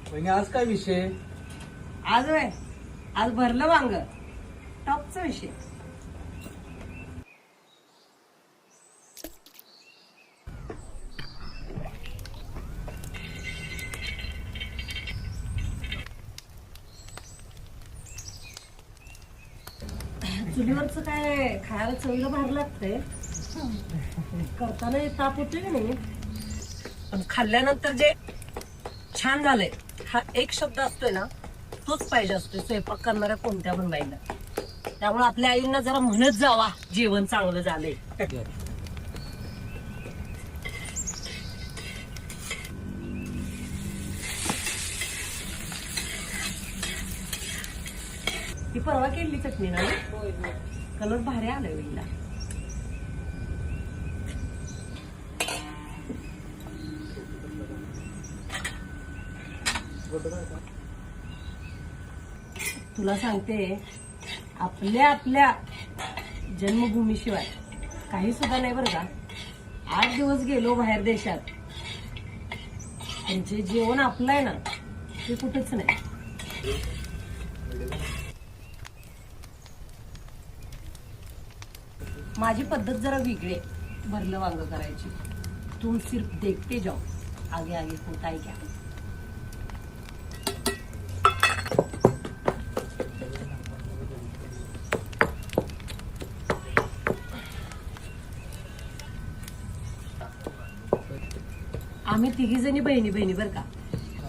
वहिनी आज काय विषय? आज होय, आज भरलं वांग, टॉपचा विषय. चुलीवरच काय खायला चवीला भारी लागतंय. करताना ताप होतोय की नाही, पण खाल्ल्यानंतर जे छान झालंय हा एक शब्द असतोय ना, तोच पाहिजे असतोय स्वयंपाक करणाऱ्या कोणत्या पण बाईला. त्यामुळे आपल्या आईंना जरा म्हणत जावा जेवण चांगलं झालंय. ती परवा केली चटणी ना, कलर भारी आलाय वेळीला. तुला सांगते, आपल्या आपल्या जन्मभूमीशिवाय काही सुद्धा नाही बरं का. 8 दिवस गेलो बाहेर देशात, त्यांचे जेवण आपलं आहे ना ते कुठेच नाही. माझी पद्धत जरा वेगळी आहे भरलं वांग करायची. तुम सिर्फ देखते जाओ, आगे आगे होता है क्या. आम्ही 3 जणी बहिणी बरं का.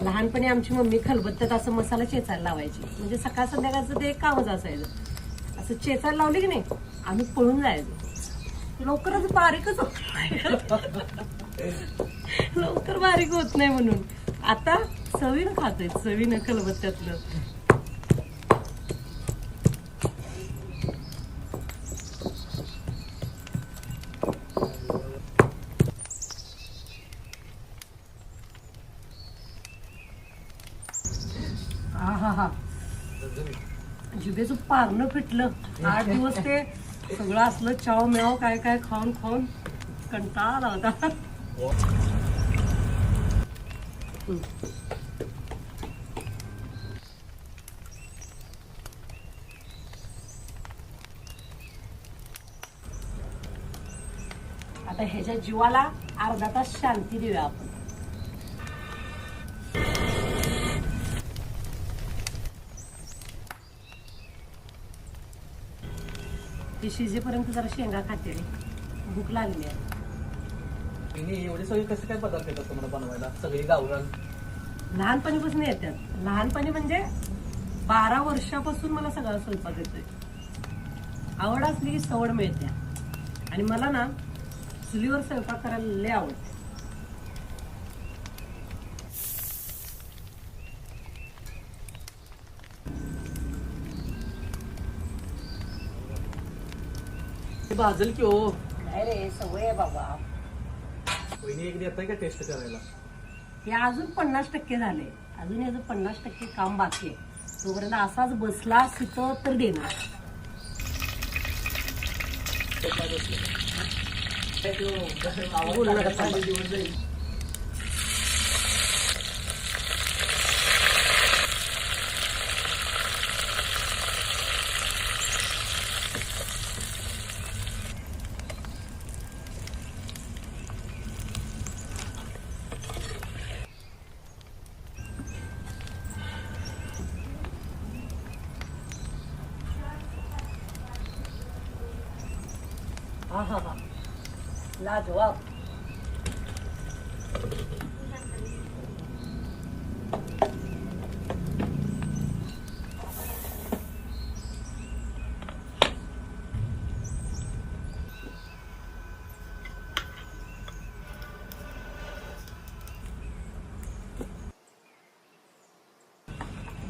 लहानपणी आमची मम्मी खलबत्त्यात असं मसाला चेचायला लावायची. म्हणजे सकाळ संध्याकाळचं ते एक कामच असायचं. असं चेचायला लावली की नाही, आम्ही पळून जायचो. लवकरच बारीकच होत लवकर बारीक होत नाही म्हणून. आता चवीनं खातोय, चवीनं खलबत्त्यातलं. हा जिभेचं पारणं फिटलं. 8 दिवस ते सगळं असलं चाव म्याव काय काय खाऊन खाऊन कंटाळा आला होता. आता ह्याच्या जीवाला अर्धा तास शांती देऊया आपण. ते शिजेपर्यंत जरा शेंगा खाते रे, भूक लागली आहे. वहिनी एवढे सगळे कसे काय पदार्थ येतात तुम्हाला बनवायला? सगळी गावरान? लहानपणीपासून येतात. लहानपणी म्हणजे 12 वर्षापासून मला सगळा स्वयंपाक येतोय. आवड असली की सवड मिळते. आणि मला ना चुलीवर स्वयंपाक करायला लय आवडते. भाजल की हो. नाही रे, सवय आहे बाबा. वहिनी एक देताय का टेस्ट करायला? हे अजून 50% झाले. अजून याचं 50% काम बाकी आहे. तोपर्यंत असाच बसला तिथं तर देणार. बोलू नका, थांबा. हा लाजवाब.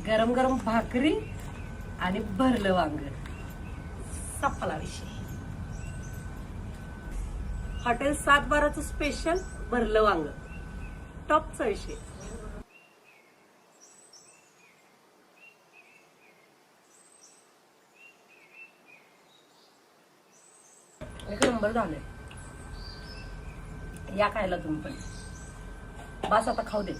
गरम गरम भाकरी आणि भरलं वांग, संपला विषय. हॉटेल 712चं स्पेशल भरलं वांग, टॉपचा विषय. एक नंबर झालंय. या खायला तुम्ही पण. बस आता खाऊ दे.